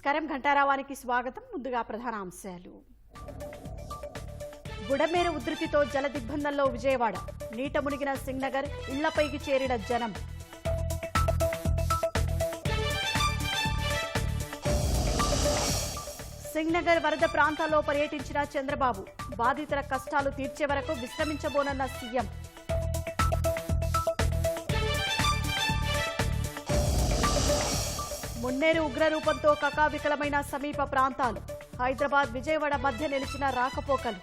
నమస్కారం ఘంటారావానికి స్వాగతం. ముందుగా ప్రధాన అంశాలు. బుడమేరు ఉధృతితో జల దిగ్బంధంలో విజయవాడ, నీట మునిగిన సింగ్నగర్, ఇళ్లపైకి చేరిన జనం. సింగ్నగర్ వరద ప్రాంతాల్లో పర్యటించిన చంద్రబాబు, బాధితుల కష్టాలు తీర్చే వరకు విశ్రమించబోనన్న సీఎం. మున్నేరు ఉగ్రరూపంతో కకావికలమైన సమీప ప్రాంతాలు, హైదరాబాద్ విజయవాడ మధ్య నిలిచిన రాకపోకలు.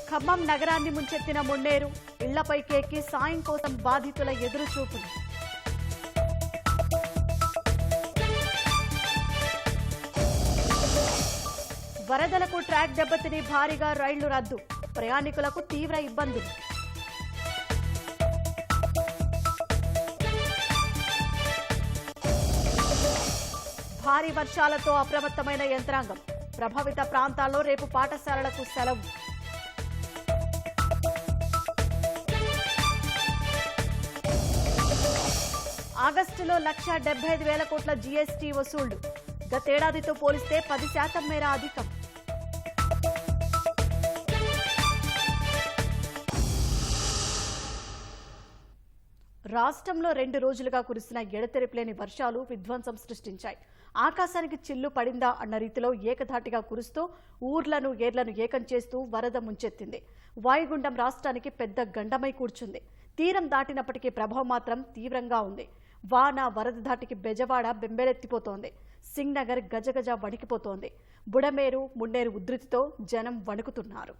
ఖమ్మం నగరాన్ని ముంచెత్తిన మున్నేరు, ఇళ్లపైకి ఎక్కి సాయం కోసం బాధితుల ఎదురుచూపులు. వరదలకు ట్రాక్ దెబ్బతిని భారీగా రైళ్లు రద్దు, ప్రయాణికులకు తీవ్ర ఇబ్బందులు. భారీ వర్షాలతో అప్రమత్తమైన యంత్రాంగం, ప్రభావిత ప్రాంతాల్లో రేపు పాఠశాలలకు సెలవు. ఆగస్టులో 1,75,000 కోట్ల జీఎస్టీ వసూళ్లు, గతేడాదితో పోలిస్తే 10% మేర అధికం. రాష్ట్రంలో 2 రోజులుగా కురిసిన ఎడతెరిపిలేని వర్షాలు విధ్వంసం సృష్టించాయి. ఆకాశానికి చిల్లు పడిందా అన్న రీతిలో ఏకధాటిగా కురుస్తూ ఊర్లను ఏర్లను ఏకం చేస్తూ వరద ముంచెత్తింది. వాయుగుండం రాష్ట్రానికి పెద్ద గండమై కూర్చుంది. తీరం దాటినప్పటికీ ప్రభావం మాత్రం తీవ్రంగా ఉంది. వాన వరద ధాటికి బెజవాడ బెంబేలెత్తిపోతోంది. సింగ్నగర్ గజగజ వణికిపోతోంది. బుడమేరు మున్నేరు ఉధృతితో జనం వణుకుతున్నారు.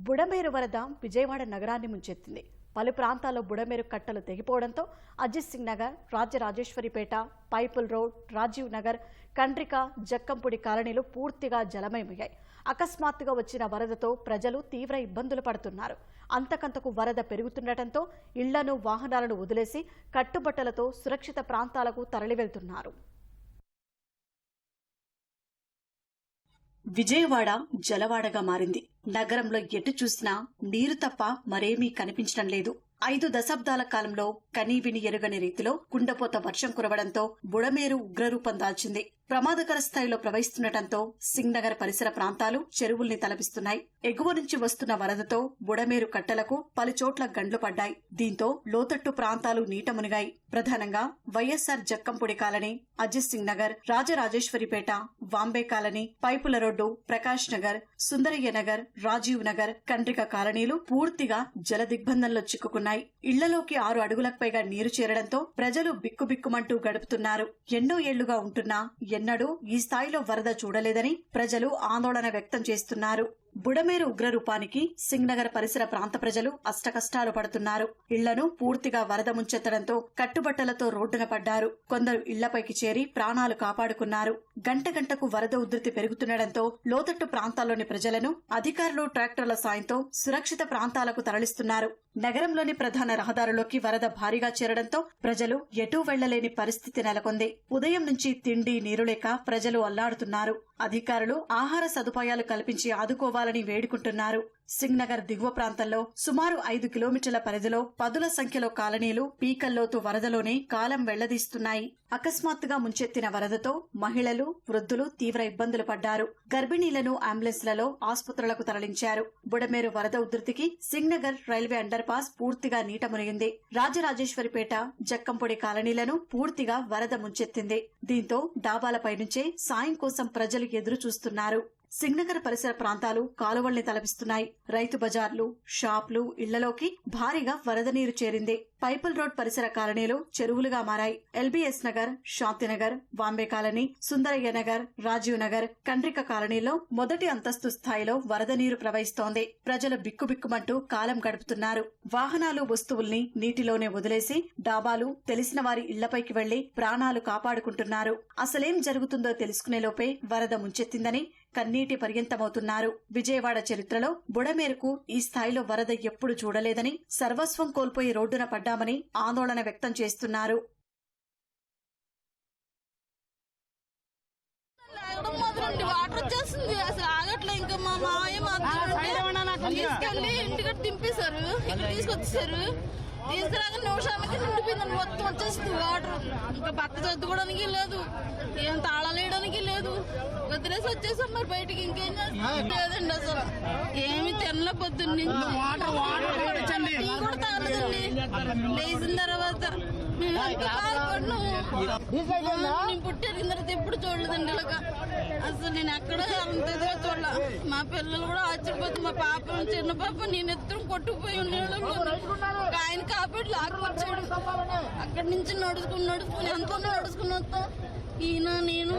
బుడమేరు వరద విజయవాడ నగరాన్ని ముంచెత్తింది. పలు ప్రాంతాల్లో బుడమేరు కట్టలు తెగిపోవడంతో అజిత్ సింగ్ నగర్, రాజరాజేశ్వరిపేట, పైపుల్ రోడ్, రాజీవ్ నగర్, కండ్రిక, జక్కంపూడి కాలనీలు పూర్తిగా జలమయమయ్యాయి. అకస్మాత్తుగా వచ్చిన వరదతో ప్రజలు తీవ్ర ఇబ్బందులు పడుతున్నారు. అంతకంతకు వరద పెరుగుతుండటంతో ఇళ్లను, వాహనాలను వదిలేసి కట్టుబట్టలతో సురక్షిత ప్రాంతాలకు తరలివెళ్తున్నారు. విజయవాడ జలవాడగా మారింది. నగరంలో ఎటు చూసినా నీరు తప్ప మరేమీ కనిపించడం లేదు. 5 దశాబ్దాల కాలంలో కనీవిని ఎరుగని రీతిలో కుండపోత వర్షం కురవడంతో బుడమేరు ఉగ్రరూపం దాల్చింది. ప్రమాదకర స్థాయిలో ప్రవహిస్తుండటంతో సింగ్నగర్ పరిసర ప్రాంతాలు చెరువుల్ని తలపిస్తున్నాయి. ఎగువ నుంచి వస్తున్న వరదతో బుడమేరు కట్టలకు పలుచోట్ల గండ్లు పడ్డాయి. దీంతో లోతట్టు ప్రాంతాలు నీట మునిగాయి. ప్రధానంగా వైఎస్ఆర్ జక్కంపూడి కాలనీ, అజిత్ సింగ్ నగర్, రాజరాజేశ్వరిపేట, వాంబే కాలనీ, పైపుల రోడ్డు, ప్రకాష్ నగర్, సుందరయ్య నగర్, రాజీవ్ నగర్, కండ్రిక కాలనీలు పూర్తిగా జల దిగ్బంధంలో చిక్కుకున్నాయి. ఇళ్లలోకి 6 అడుగులకు పైగా నీరు చేరడంతో ప్రజలు బిక్కుబిక్కుమంటూ గడుపుతున్నారు. ఎన్నో ఏళ్లుగా ఉంటున్నా ఎన్నడూ ఈ స్థాయిలో వరద చూడలేదని ప్రజలు ఆందోళన వ్యక్తం చేస్తున్నారు. బుడమేరు ఉగ్రరూపానికి సింగ్నగర్ పరిసర ప్రాంత ప్రజలు అష్టకష్టాలు పడుతున్నారు. ఇళ్లను పూర్తిగా వరద ముంచెత్తడంతో కట్టుబట్టలతో రోడ్డున పడ్డారు. కొందరు ఇళ్లపైకి చేరి ప్రాణాలు కాపాడుకున్నారు. గంట గంటకు వరద ఉధృతి పెరుగుతుండటంతో లోతట్టు ప్రాంతాల్లోని ప్రజలను అధికారులు ట్రాక్టర్ల సాయంతో సురక్షిత ప్రాంతాలకు తరలిస్తున్నారు. నగరంలోని ప్రధాన రహదారులోకి వరద భారీగా చేరడంతో ప్రజలు ఎటూ వెళ్లలేని పరిస్థితి నెలకొంది. ఉదయం నుంచి తిండి, నీరు లేక ప్రజలు అల్లాడుతున్నారు. అధికారులు ఆహార సదుపాయాలు కల్పించి ఆదుకోవాలని వేడుకుంటున్నారు. సింగ్నగర్ దిగువ ప్రాంతంలో సుమారు 5 కిలోమీటర్ల పరిధిలో పదుల సంఖ్యలో కాలనీలు పీకల్లోతు వరదలోనే కాలం వెళ్లదీస్తున్నాయి. అకస్మాత్తుగా ముంచెత్తిన వరదతో మహిళలు, వృద్ధులు తీవ్ర ఇబ్బందులు పడ్డారు. గర్భిణీలను అంబులెన్స్లలో ఆసుపత్రులకు తరలించారు. బుడమేరు వరద ఉధృతికి సింగ్నగర్ రైల్వే అండర్ పాస్ పూర్తిగా నీట మునిగింది. రాజరాజేశ్వరిపేట, జక్కంపొడి కాలనీలను పూర్తిగా వరద ముంచెత్తింది. దీంతో డాబాలపై నుంచే సాయం కోసం ప్రజలు ఎదురు చూస్తున్నారు. సింగనగర్ పరిసర ప్రాంతాలు కాలువల్ని తలపిస్తున్నాయి. రైతు బజార్లు, షాపులు, ఇళ్లలోకి భారీగా వరద నీరు చేరింది. పైపుల్ రోడ్ పరిసర కాలనీలు చెరువులుగా మారాయి. ఎల్బీఎస్ నగర్, శాంతినగర్, బాంబే కాలనీ, సుందరయ్య నగర్, రాజీవ్ నగర్, కండ్రిక కాలనీలో మొదటి అంతస్తు స్థాయిలో వరద నీరు ప్రవహిస్తోంది. ప్రజలు బిక్కుబిక్కుమంటూ కాలం గడుపుతున్నారు. వాహనాలు, వస్తువుల్ని నీటిలోనే వదిలేసి డాబాలు, తెలిసిన వారి ఇళ్లపైకి వెళ్లి ప్రాణాలు కాపాడుకుంటున్నారు. అసలేం జరుగుతుందో తెలుసుకునేలోపే వరద ముంచెత్తిందని కన్నీటి పర్యంతమవుతున్నారు. విజయవాడ చరిత్రలో బుడమేరుకు ఈ స్థాయిలో వరద ఎప్పుడు చూడలేదని, సర్వస్వం కోల్పోయి రోడ్డున పడ్డామని ఆందోళన వ్యక్తం చేస్తున్నారు. వాటర్ వచ్చేస్తుంది, అసలు ఆగట్లే. ఇంకా మా మాయ తీసుకెళ్ళి ఇంటికి తింపేశారు, ఇక్కడ తీసుకొచ్చేసారు. తీసుకురాక నిమిషానికి నిండిపోయిందని మొత్తం వచ్చేస్తుంది వాటర్. ఇంకా పక్క చదువుకోవడానికి లేదు, ఏం తాళాలు వేయడానికి లేదు. వదిలేసి వచ్చేసాం మరి బయటికి. ఇంకేం లేదండి, అసలు ఏమి తినలే పొద్దున్న టీ కూడా తాగలేదండి. లేచిన తర్వాత నేను పుట్టిన తర్వాత ఎప్పుడు చూడలేదండి ఇలాగా. అసలు నేను ఎక్కడ అంత ఇదిగా చూడలే. మా పిల్లలు కూడా ఆశ్చర్యపోతుంది. మా పాప, చిన్న పాప, నేను ఎత్తున కొట్టుకుపోయి ఉండేవాళ్ళు. ఆయన కాపాడు లాక్కొచ్చాడు. అక్కడి నుంచి నడుచుకుని ఎంతో నడుచుకుని వస్తాం ఈయన నేను.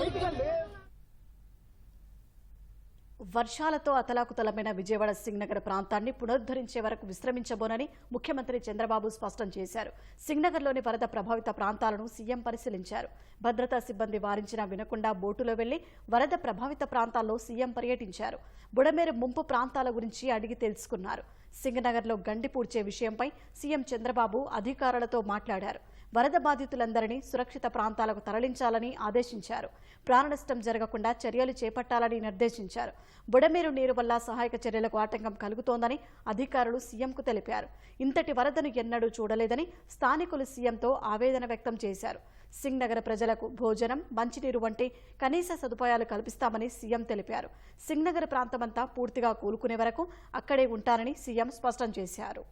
వర్షాలతో అతలాకుతలమైన విజయవాడ సింగనగర్ ప్రాంతాన్ని పునరుద్ధరించే వరకు విశ్రమించబోనని ముఖ్యమంత్రి చంద్రబాబు స్పష్టం చేశారు. సింగనగర్లోని వరద ప్రభావిత ప్రాంతాలను సీఎం పరిశీలించారు. భద్రతా సిబ్బంది వారించినా వినకుండా బోటులో వెళ్లి వరద ప్రభావిత ప్రాంతాల్లో సీఎం పర్యటించారు. బుడమేరు ముంపు ప్రాంతాల గురించి అడిగి తెలుసుకున్నారు. సింగనగర్లో గండి పూడ్చే విషయంపై సీఎం చంద్రబాబు అధికారులతో మాట్లాడారు. వరద బాధితులందరినీ సురక్షిత ప్రాంతాలకు తరలించాలని ఆదేశించారు. ప్రాణనష్టం జరగకుండా చర్యలు చేపట్టాలని నిర్దేశించారు. బుడమేరు నీరు వల్ల సహాయక చర్యలకు ఆటంకం కలుగుతోందని అధికారులు సీఎంకు తెలిపారు. ఇంతటి వరదను ఎన్నడూ చూడలేదని స్థానికులు సీఎంతో ఆవేదన వ్యక్తం చేశారు. సింగనగర్ ప్రజలకు భోజనం, మంచినీరు వంటి కనీస సదుపాయాలు కల్పిస్తామని సీఎం తెలిపారు. సింగనగర్ ప్రాంతమంతా పూర్తిగా కోలుకునే వరకు అక్కడే ఉంటారని సీఎం స్పష్టం చేశారు.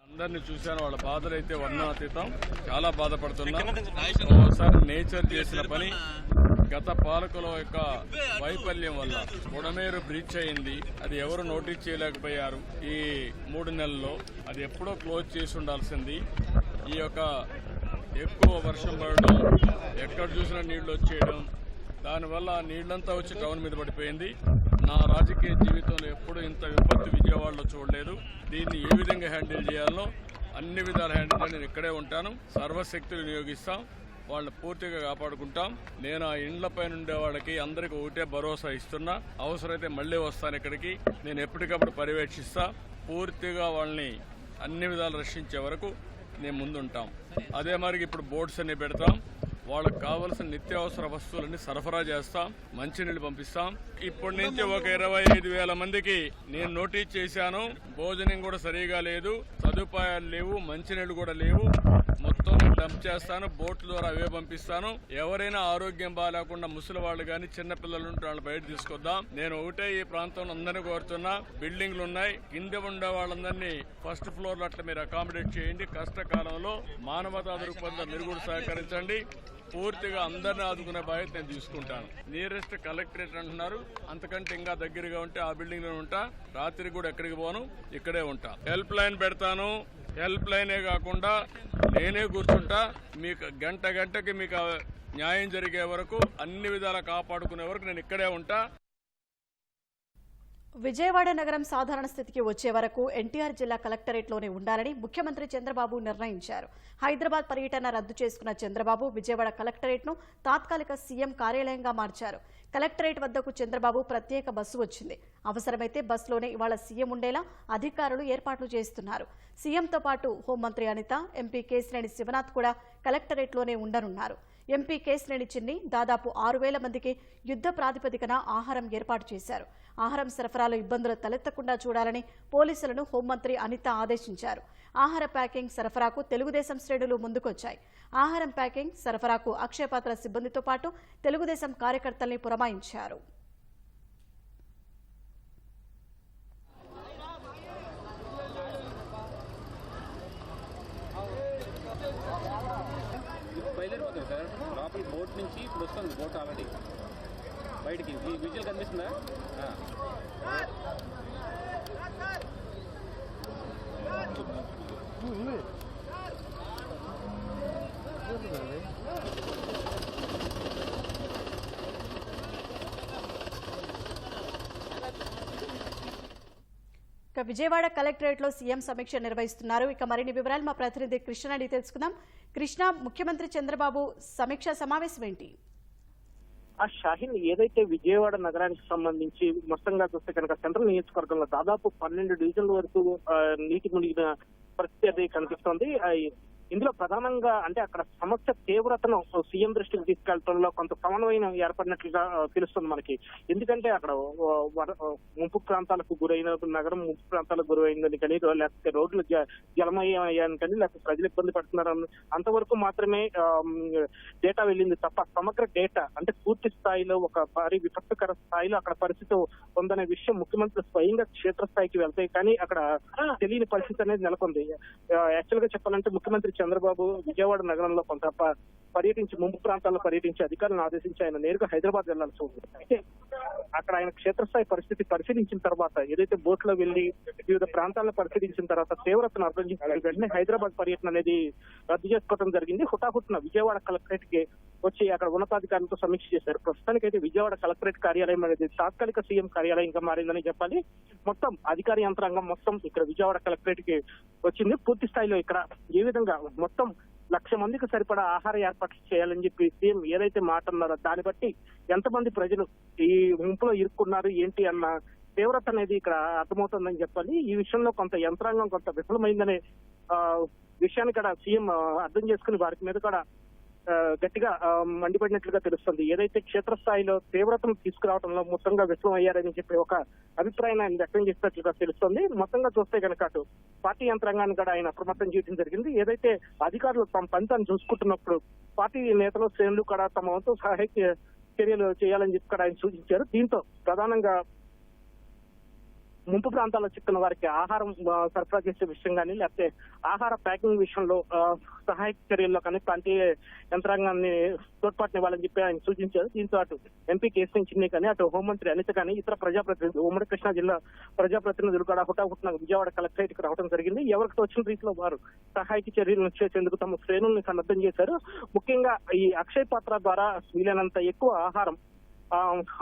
అందరినీ చూశాను, వాళ్ళ బాధలు అయితే వర్ణనాతీతం. చాలా బాధపడుతున్నా. ఒకసారి నేచర్ చేసిన పని గత పాలకుల యొక్క వైఫల్యం వల్ల బుడమేరు బ్రీచ్ అయింది. అది ఎవరు నోటీస్ చేయలేకపోయారు ఈ 3 నెలల్లో. అది ఎప్పుడో క్లోజ్ చేసి ఉండాల్సింది. ఈ యొక్క ఎక్కువ వర్షం పడడం, ఎక్కడ చూసినా నీళ్లు వచ్చేయడం, దానివల్ల నీళ్లంతా వచ్చి టౌన్ మీద పడిపోయింది. నా రాజకీయ జీవితంలో ఎప్పుడూ ఇంత విపత్తు విజయవాడలో చూడలేదు. దీన్ని ఏ విధంగా హ్యాండిల్ చేయాలో అన్ని విధాలు హ్యాండిల్ చేయాలి. నేను ఇక్కడే ఉంటాను, సర్వశక్తులు వినియోగిస్తాం, వాళ్ళని పూర్తిగా కాపాడుకుంటాం. నేను ఆ ఇండ్లపైన ఉండే వాళ్ళకి అందరికీ ఒకటే భరోసా ఇస్తున్నా. అవసరమైతే మళ్లీ వస్తాను ఇక్కడికి. నేను ఎప్పటికప్పుడు పర్యవేక్షిస్తా. పూర్తిగా వాళ్ళని అన్ని విధాలు రక్షించే వరకు నేను ముందుంటాం. అదే మరి ఇప్పుడు బోట్స్ అన్ని పెడతాం. వాళ్ళకి కావలసిన నిత్యావసర వస్తువులన్నీ సరఫరా చేస్తాం, మంచినీళ్ళు పంపిస్తాం. ఇప్పటి నుంచి ఒక 25,000 మందికి నేను నోటీస్ చేశాను. భోజనం కూడా సరిగా లేదు, సదుపాయాలు లేవు, మంచినీళ్ళు కూడా లేవు. మొత్తం డంప్ చేస్తాను, బోట్ల ద్వారా అవే పంపిస్తాను. ఎవరైనా ఆరోగ్యం బాగాలేకుండా ముసలి వాళ్ళు కానీ చిన్నపిల్లలు ఉంటే వాళ్ళు బయట తీసుకొద్దాం. నేను ఒకటే ఈ ప్రాంతంలో అందరినీ కోరుతున్నా, బిల్డింగ్లు ఉన్నాయి, కింద ఉండే వాళ్ళందరినీ ఫస్ట్ ఫ్లోర్ లో అట్లా మీరు అకామిడేట్ చేయండి. కష్టకాలంలో మానవతా దృక్పథంతో మీరు కూడా సహకరించండి. పూర్తిగా అందరినీ ఆదుకునే బాధ్యత నేను తీసుకుంటాను. నియరెస్ట్ కలెక్టరేట్ అంటున్నారు, అంతకంటే ఇంకా దగ్గరగా ఉంటే ఆ బిల్డింగ్ లో ఉంటా. రాత్రి కూడా ఎక్కడికి పోను, ఇక్కడే ఉంటా. హెల్ప్ లైన్ పెడతాను. హెల్ప్ లైనే కాకుండా నేనే కూర్చుంటా. మీకు గంటకి మీకు న్యాయం జరిగే వరకు, అన్ని విధాలా కాపాడుకునే వరకు నేను ఇక్కడే ఉంటా. విజయవాడ నగరం సాధారణ స్థితికి వచ్చే వరకు ఎన్టీఆర్ జిల్లా కలెక్టరేట్లోనే ఉండాలని ముఖ్యమంత్రి చంద్రబాబు నిర్ణయించారు. హైదరాబాద్ పర్యటన రద్దు చేసుకున్న చంద్రబాబు విజయవాడ కలెక్టరేట్ను తాత్కాలిక సీఎం కార్యాలయంగా మార్చారు. కలెక్టరేట్ వద్దకు చంద్రబాబు ప్రత్యేక బస్సు వచ్చింది. అవసరమైతే బస్సులోనే ఇవాళ సీఎం ఉండేలా అధికారులు ఏర్పాట్లు చేస్తున్నారు. సీఎంతో పాటు హోంమంత్రి అనిత, ఎంపీ కేశినేని శివనాథ్ కూడా కలెక్టరేట్లోనే ఉండనున్నారు. ఎంపీ కేశినేని చిన్ని దాదాపు 6,000 మందికి యుద్ధ ప్రాతిపదికన ఆహారం ఏర్పాటు చేశారు. ఆహారం సరఫరాలో ఇబ్బందులు తలెత్తకుండా చూడాలని పోలీసులను హోంమంత్రి అనిత ఆదేశించారు. ఆహార ప్యాకింగ్, సరఫరాకు తెలుగుదేశం శ్రేణులు ముందుకొచ్చాయి. ఆహారం ప్యాకింగ్, సరఫరాకు అక్షయపాత్ర సిబ్బందితో పాటు తెలుగుదేశం కార్యకర్తల్ని పురమాయించారు. బయలుదేరిపోతుంది సార్. బోట్ నుంచి ఇప్పుడు వస్తుంది బోట్ ఆల్రెడీ బయటికి విజువల్ కనిపిస్తుందా? ఇక విజయవాడ కలెక్టరేట్లో సీఎం సమీక్ష నిర్వహిస్తున్నారు. ఇక మరిన్ని వివరాలు మా ప్రతినిధి కృష్ణ అడిగి తెలుసుకుందాం. కృష్ణ, ముఖ్యమంత్రి చంద్రబాబు సమీక్షా సమావేశం ఏంటి? షాహీన్, ఏదైతే విజయవాడ నగరానికి సంబంధించి మొత్తంగా చూస్తే కనుక సెంట్రల్ నియోజకవర్గంలో దాదాపు 12 డివిజన్ల వరకు నీటి మునిగిన పరిస్థితి అది కనిపిస్తోంది. ఇందులో ప్రధానంగా అంటే అక్కడ సమస్య తీవ్రతను సీఎం దృష్టికి తీసుకెళ్లడంలో కొంత సమన్వయం ఏర్పడినట్లుగా తెలుస్తుంది మనకి. ఎందుకంటే అక్కడ ముంపు ప్రాంతాలకు గురైన నగరం ముంపు ప్రాంతాలకు గురైందని కానీ, లేకపోతే రోడ్లు జలమయ్యాయని కానీ, లేకపోతే ప్రజలు ఇబ్బంది పడుతున్నారని అంతవరకు మాత్రమే డేటా వెళ్ళింది తప్ప సమగ్ర డేటా అంటే పూర్తి స్థాయిలో ఒక భారీ విపత్తుకర స్థాయిలో అక్కడ పరిస్థితి ఉందనే విషయం ముఖ్యమంత్రి స్వయంగా క్షేత్రస్థాయికి వెళ్తాయి కానీ అక్కడ తెలియని పరిస్థితి అనేది నెలకొంది. యాక్చువల్ గా చెప్పాలంటే ముఖ్యమంత్రి చంద్రబాబు విజయవాడ నగరంలో కొంత పర్యటించి ముంపు ప్రాంతాల్లో పర్యటించి అధికారులను ఆదేశించి ఆయన నేరుగా హైదరాబాద్ వెళ్లాల్సి ఉంది. అయితే అక్కడ ఆయన క్షేత్రస్థాయి పరిస్థితి పరిశీలించిన తర్వాత ఏదైతే బోట్ లో వెళ్లి వివిధ ప్రాంతాలను పరిశీలించిన తర్వాత తీవ్రతను అర్థం చేసుకుని వెంటనే హైదరాబాద్ పర్యటన అనేది రద్దు చేసుకోవడం జరిగింది. హుటాహుటిన విజయవాడ కలెక్టరేట్ కి వచ్చి అక్కడ ఉన్నతాధికారులతో సమీక్ష చేశారు. ప్రస్తుతానికైతే విజయవాడ కలెక్టరేట్ కార్యాలయం అనేది తాత్కాలిక సీఎం కార్యాలయంగా మారిందని చెప్పాలి. మొత్తం అధికార యంత్రాంగం మొత్తం ఇక్కడ విజయవాడ కలెక్టరేట్ కి వచ్చింది. పూర్తి స్థాయిలో ఇక్కడ ఏ విధంగా మొత్తం 1,00,000 మందికి సరిపడా ఆహార ఏర్పాట్లు చేయాలని చెప్పి సీఎం ఏదైతే మాట అన్నారో దాన్ని బట్టి ఎంతమంది ప్రజలు ఈ ముంపులో ఇరుక్కున్నారు ఏంటి అన్న తీవ్రత అనేది ఇక్కడ అర్థమవుతుందని చెప్పాలి. ఈ విషయంలో కొంత యంత్రాంగం కొంత విఫలమైందనే విషయాన్ని కూడా సీఎం అర్థం చేసుకుని వారికి మీద కూడా గట్టిగా మండిపడినట్లుగా తెలుస్తుంది. ఏదైతే క్షేత్రస్థాయిలో తీవ్రతను తీసుకురావడంలో మొత్తంగా విఫలం అయ్యారని చెప్పి ఒక అభిప్రాయాన్ని ఆయన వ్యక్తం చేసినట్లుగా తెలుస్తుంది. మొత్తంగా చూస్తే కనుక అటు పార్టీ యంత్రాంగాన్ని కూడా ఆయన అప్రమత్తం చేయడం జరిగింది. ఏదైతే అధికారులు తమ పని తాను చూసుకుంటున్నప్పుడు పార్టీ నేతలు శ్రేణులు కూడా తమ వంతు సహాయ చర్యలు చేయాలని చెప్పి కూడా ఆయన సూచించారు. దీంతో ప్రధానంగా ముంపు ప్రాంతాల్లో చిక్కున్న వారికి ఆహారం సరఫరా చేసే విషయం కానీ, లేకపోతే ఆహార ప్యాకింగ్ విషయంలో సహాయక చర్యల్లో కానీ ప్రాంతీయ యంత్రాంగాన్ని తోడ్పాటునివ్వాలని చెప్పి ఆయన సూచించారు. దీంతో అటు ఎంపీ కేసీఆర్ చిన్ని కానీ, అటు హోంమంత్రి అనిత కానీ, ఇతర ప్రజాప్రతినిధులు ఉమ్మడి కృష్ణా జిల్లా ప్రజాప్రతినిధులు కూడా హుటాహుటిన విజయవాడ కలెక్టరేట్ కి రావడం జరిగింది. ఎవరికి వచ్చిన రీతిలో వారు సహాయక చర్యలను చేసేందుకు తమ శ్రేణుల్ని సన్నద్ధం చేశారు. ముఖ్యంగా ఈ అక్షయ పాత్ర ద్వారా వీలైనంత ఎక్కువ ఆహారం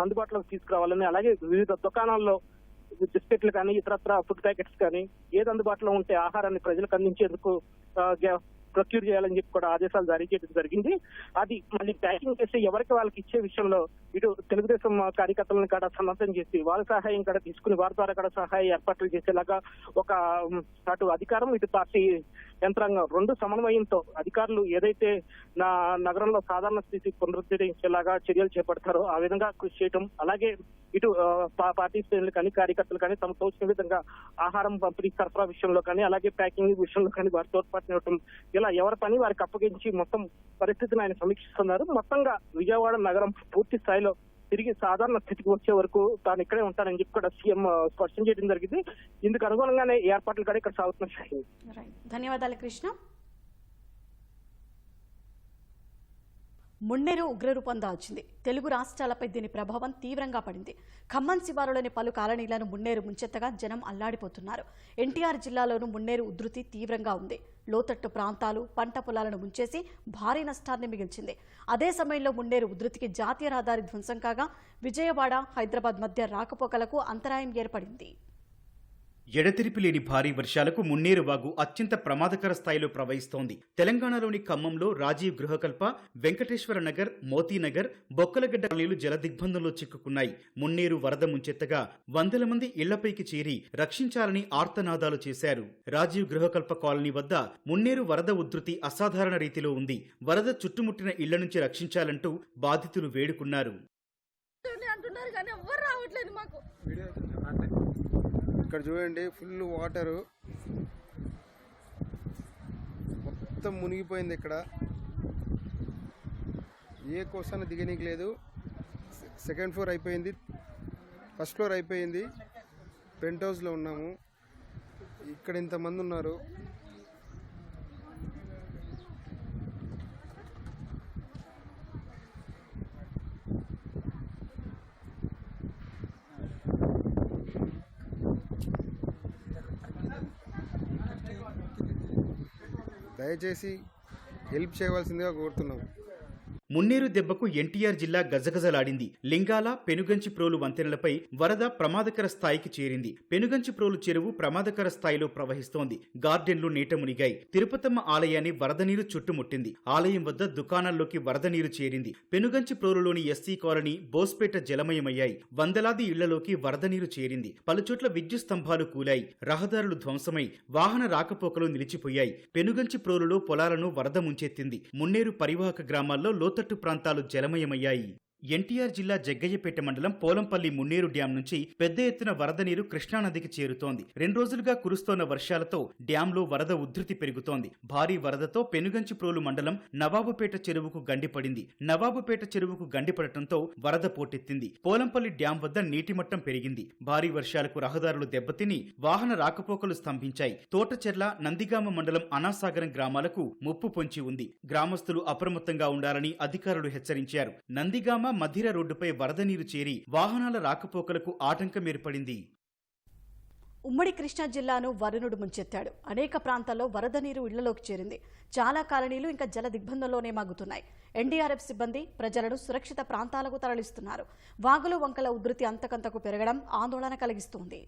అందుబాటులోకి తీసుకురావాలని, అలాగే వివిధ దుకాణాల్లో బిస్కెట్లు కానీ, ఇతరత్ర ఫుడ్ ప్యాకెట్స్ కానీ ఏది అందుబాటులో ఉంటే ఆహారాన్ని ప్రజలకు అందించేందుకు ప్రొక్యూర్ చేయాలని చెప్పి కూడా ఆదేశాలు జారీ చేయడం జరిగింది. అది మళ్ళీ ప్యాకింగ్ చేసి ఎవరికి వాళ్ళకి ఇచ్చే విషయంలో ఇటు తెలుగుదేశం కార్యకర్తలను కూడా సన్నద్ధం చేసి వాళ్ళ సహాయం కూడా తీసుకుని వారి ద్వారా కూడా సహాయ ఏర్పాట్లు చేసేలాగా ఒక అటు అధికారం ఇటు పార్టీ యంత్రాంగం రెండు సమన్వయంతో అధికారులు ఏదైతే నగరంలో సాధారణ స్థితి పునరుద్ధరించేలాగా చర్యలు చేపడతారో ఆ విధంగా కృషి చేయడం, అలాగే ఇటు పార్టీ శ్రేణులు కానీ కార్యకర్తలు కానీ తమ తోచిన విధంగా ఆహారం పంపిణీ సరఫరా విషయంలో కానీ, అలాగే ప్యాకింగ్ విషయంలో కానీ వారి తోడ్పాటునివ్వటం, ఇలా ఎవరి పని వారికి అప్పగించి మొత్తం పరిస్థితిని ఆయన సమీక్షిస్తున్నారు. మొత్తంగా విజయవాడ నగరం పూర్తి స్థాయిలో తిరిగి సాధారణ స్థితికి వచ్చే వరకు తాను ఇక్కడే ఉంటానని చెప్పి కూడా సీఎం స్పష్టం చేయడం జరిగింది. ఇందుకు అనుగుణంగానే ఏర్పాట్లు కూడా ఇక్కడ సాగుతున్నాయి. ధన్యవాదాలు కృష్ణ. మున్నేరు ఉగ్రరూపం దాల్చింది. తెలుగు రాష్ట్రాలపై దీని ప్రభావం తీవ్రంగా పడింది. ఖమ్మం శివారులోని పలు కాలనీలను మున్నేరు ముంచెత్తగా జనం అల్లాడిపోతున్నారు. ఎన్టీఆర్ జిల్లాలోనూ మున్నేరు ఉధృతి తీవ్రంగా ఉంది. లోతట్టు ప్రాంతాలు, పంట పొలాలను ముంచేసి భారీ నష్టాన్ని మిగిల్చింది. అదే సమయంలో మున్నేరు ఉధృతికి జాతీయ రహదారి ధ్వంసం కాగా విజయవాడ, హైదరాబాద్ మధ్య రాకపోకలకు అంతరాయం ఏర్పడింది. ఎడతెరిపి లేని భారీ వర్షాలకు మున్నేరు వాగు అత్యంత ప్రమాదకర స్థాయిలో ప్రవహిస్తోంది. తెలంగాణలోని ఖమ్మంలో రాజీవ్ గృహకల్ప, వెంకటేశ్వర నగర్, మోతీనగర్, బొక్కలగడ్డ కాలనీలు జలదిగ్బంధంలో చిక్కుకున్నాయి. మున్నేరు వరద ముంచెత్తగా వందల మంది ఇళ్లపైకి చేరి రక్షించాలని ఆర్తనాదాలు చేశారు. రాజీవ్ గృహకల్ప కాలనీ వద్ద మున్నేరు వరద ఉధృతి అసాధారణ రీతిలో ఉంది. వరద చుట్టుముట్టిన ఇళ్ల నుంచి రక్షించాలంటూ బాధితులు వేడుకున్నారు. ఇక్కడ చూడండి, ఫుల్ వాటరు మొత్తం మునిగిపోయింది. ఇక్కడ ఏ కోసాన దిగనీకి లేదు. సెకండ్ ఫ్లోర్ అయిపోయింది, ఫస్ట్ ఫ్లోర్ అయిపోయింది. పెంట్ హౌస్లో ఉన్నాము. ఇక్కడ ఇంతమంది ఉన్నారు. దయచేసి హెల్ప్ చేయవలసిందిగా కోరుతున్నాం. మున్నేరు దెబ్బకు ఎన్టీఆర్ జిల్లా గజగజలాడింది. లింగాల పెనుగంచిప్రోలు వంతెనలపై వరద ప్రమాదకర స్థాయికి చేరింది. పెనుగంచిప్రోలు చెరువు ప్రమాదకర స్థాయిలో ప్రవహిస్తోంది. గార్డెన్లు నీట మునిగాయి. తిరుపతమ్మ ఆలయాన్ని వరద నీరు చుట్టుముట్టింది. ఆలయం వద్ద దుకాణాల్లోకి వరద నీరు చేరింది. పెనుగంచిప్రోలులోని ఎస్సీ కాలనీ, బోస్పేట జలమయమయ్యాయి. వందలాది ఇళ్లలోకి వరద నీరు చేరింది. పలుచోట్ల విద్యుత్ స్తంభాలు కూలాయి. రహదారులు ధ్వంసమై వాహన రాకపోకలు నిలిచిపోయాయి. పెనుగంచిప్రోలులో పొలాలను వరద ముంచెత్తింది. మున్నేరు పరివాహక గ్రామాల్లో లోతట్టు ప్రాంతాలు జలమయమయ్యాయి. ఎన్టీఆర్ జిల్లా జగ్గయ్యపేట మండలం పోలంపల్లి మున్నేరు డ్యాం నుంచి పెద్ద ఎత్తున వరద నీరు కృష్ణానదికి చేరుతోంది. 2 రోజులుగా కురుస్తోన్న వర్షాలతో డ్యాంలో వరద ఉధృతి పెరుగుతోంది. భారీ వరదతో పెనుగంచిప్రోలు మండలం నవాబుపేట చెరువుకు గండిపడింది. నవాబుపేట చెరువుకు గండిపడటంతో వరద పోటెత్తింది. పోలంపల్లి డ్యాం వద్ద నీటిమట్టం పెరిగింది. భారీ వర్షాలకు రహదారులు దెబ్బతిని వాహన రాకపోకలు స్తంభించాయి. తోటచెర్ల, నందిగామ మండలం అనాసాగరం గ్రామాలకు ముప్పు పొంచి ఉంది. గ్రామస్తులు అప్రమత్తంగా ఉండాలని అధికారులు హెచ్చరించారు. నందిగామ మధిర రోడ్డుపై వరద నీరు చేరి వాహనాల రాకపోకలకు ఆటంకం ఏర్పడింది. ఉమ్మడి కృష్ణా జిల్లాను వరుణుడు ముంచెత్తాడు. అనేక ప్రాంతాల్లో వరద నీరు ఇళ్లలోకి చేరింది. చాలా కాలనీలు ఇంకా జల దిగ్బంధంలోనే మగ్గుతున్నాయి. ఎన్డీఆర్ఎఫ్ సిబ్బంది ప్రజలను సురక్షిత ప్రాంతాలకు తరలిస్తున్నారు. వాగులు వంకల ఉధృతి అంతకంతకు పెరగడం ఆందోళన కలిగిస్తోంది.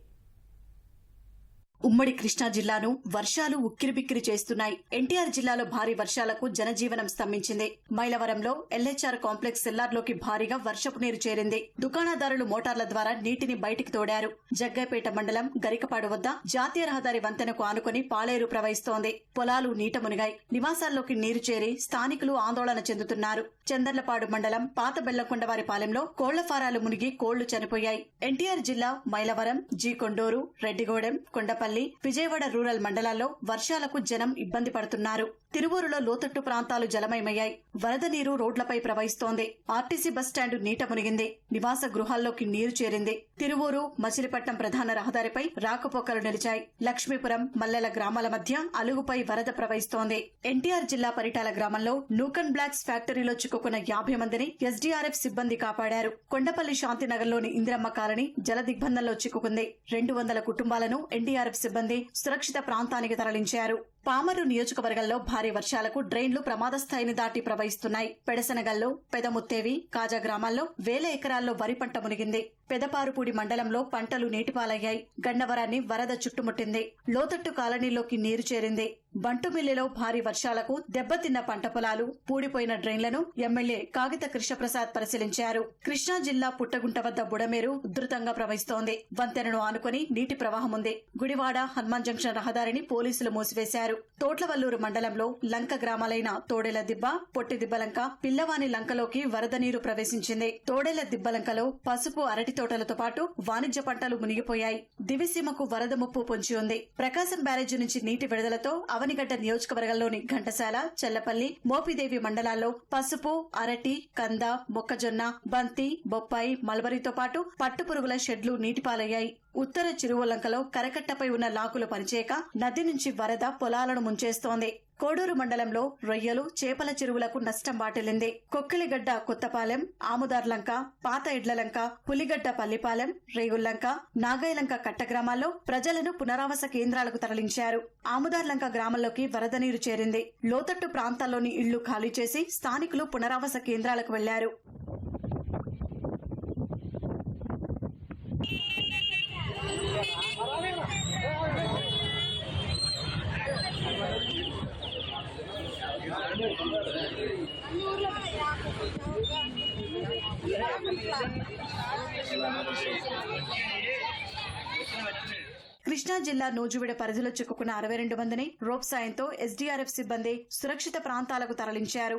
ఉమ్మడి కృష్ణా జిల్లాను వర్షాలు ఉక్కిరిబిక్కిరి చేస్తున్నాయి. ఎన్టీఆర్ జిల్లాలో భారీ వర్షాలకు జనజీవనం స్తంభించింది. మైలవరంలో ఎల్హెచ్ఆర్ కాంప్లెక్స్ సెల్లార్లోకి భారీగా వర్షపు నీరు చేరింది. దుకాణదారులు మోటార్ల ద్వారా నీటిని బయటికి తోడారు. జగ్గైపేట మండలం గరికపాడు వద్ద జాతీయ రహదారి వంతెనకు ఆనుకుని పాలేరు ప్రవహిస్తోంది. పొలాలు నీట మునిగాయి. నివాసాల్లోకి నీరు చేరి స్థానికులు ఆందోళన చెందుతున్నారు. చందర్లపాడు మండలం పాత బెల్లంకొండవారిపాలెంలో కోళ్ల ఫారాలు మునిగి కోళ్లు చనిపోయాయి. ఎన్టీఆర్ జిల్లా మైలవరం, జీకొండూరు, రెడ్డిగూడెం, కొండపల్లి, విజయవాడ రూరల్ మండలాల్లో వర్షాలకు జనం ఇబ్బంది పడుతున్నారు. తిరువూరులో లోతట్టు ప్రాంతాలు జలమయమయ్యాయి. వరద నీరు రోడ్లపై ప్రవహిస్తోంది. ఆర్టీసీ బస్టాండ్ నీట మునిగింది. నివాస గృహాల్లోకి నీరు చేరింది. తిరువూరు, మచిలీపట్నం ప్రధాన రహదారిపై రాకపోకలు నిలిచాయి. లక్ష్మీపురం, మల్లెల గ్రామాల మధ్య అలుగుపై వరద ప్రవహిస్తోంది. ఎన్టీఆర్ జిల్లా పరిటాల గ్రామంలో నూకన్ బ్లాక్స్ ఫ్యాక్టరీలో చిక్కుకున్న 50 మందిని ఎస్డీఆర్ఎఫ్ సిబ్బంది కాపాడారు. కొండపల్లి శాంతినగర్లోని ఇందిరమ్మ కాలనీ జల దిగ్బంధంలో చిక్కుకుంది. 200 కుటుంబాలను ఎన్డీఆర్ఎఫ్ సిబ్బంది సురక్షిత ప్రాంతానికి తరలించారు. పామరు నియోజకవర్గంలో భారీ వర్షాలకు డ్రైన్లు ప్రమాద స్థాయిని దాటి ప్రవహిస్తున్నాయి. పెడసనగల్లో, పెదముత్తేవి, కాజా గ్రామాల్లో వేల ఎకరాల్లో వరి పంట మునిగింది. పెదపారుపూడి మండలంలో పంటలు నీటిపాలయ్యాయి. గన్నవరాన్ని వరద చుట్టుముట్టింది. లోతట్టు కాలనీలోకి నీరు చేరింది. బంటుమిల్లిలో భారీ వర్షాలకు దెబ్బతిన్న పంట పొలాలు, పూడిపోయిన డ్రైన్లను ఎమ్మెల్యే కాగిత కృష్ణప్రసాద్ పరిశీలించారు. కృష్ణా జిల్లా పుట్టగుంట వద్ద బుడమేరు ఉధృతంగా ప్రవహిస్తోంది. వంతెనను ఆనుకుని నీటి ప్రవాహం ఉంది. గుడివాడ, హనుమాన్ జంక్షన్ రహదారిని పోలీసులు మూసివేశారు. తోట్లవల్లూరు మండలంలో లంక గ్రామాలైన తోడేల దిబ్బ, పొట్టి దిబ్బలంక, పిల్లవాని లంకలోకి వరద నీరు ప్రవేశించింది. తోడేల దిబ్బలంకలో పసుపు, అరటి తోటలతో పాటు వాణిజ్య పంటలు మునిగిపోయాయి. దివిసీమకు వరద ముప్పు పొంచి ఉంది. ప్రకాశం బ్యారేజీ నుంచి నీటి విడుదలతో అవనిగడ్డ నియోజకవర్గంలోని ఘంటసాల, చెల్లపల్లి, మోపిదేవి మండలాల్లో పసుపు, అరటి, కంద, మొక్కజొన్న, బంతి, బొప్పాయి, మల్బరీతో పాటు పట్టుపురుగుల షెడ్లు నీటిపాలయ్యాయి. ఉత్తర చిరువలంకలో కరకట్టపై ఉన్న లాకులు పనిచేయక నది నుంచి వరద పొలాలను ముంచేస్తోంది. కోడూరు మండలంలో రొయ్యలు, చేపల చెరువులకు నష్టం వాటిల్లింది. కొక్కిలిగడ్డ కొత్తపాలెం, ఆముదార్లంక, పాత ఇడ్లలంక, పులిగడ్డ పల్లిపాలెం, రేగుల్లంక, నాగైలంక కట్ట గ్రామాల్లో ప్రజలను పునరావాస కేంద్రాలకు తరలించారు. ఆముదార్లంక గ్రామంలోకి వరద నీరు చేరింది. లోతట్టు ప్రాంతాల్లోని ఇళ్లు ఖాళీ చేసి స్థానికులు పునరావాస కేంద్రాలకు వెళ్లారు. కృష్ణా జిల్లా నూజివీడు పరిధిలో చిక్కుకున్న 62 మందిని రోప్ సాయంతో ఎస్డీఆర్ఎఫ్ సిబ్బంది సురక్షిత ప్రాంతాలకు తరలించారు.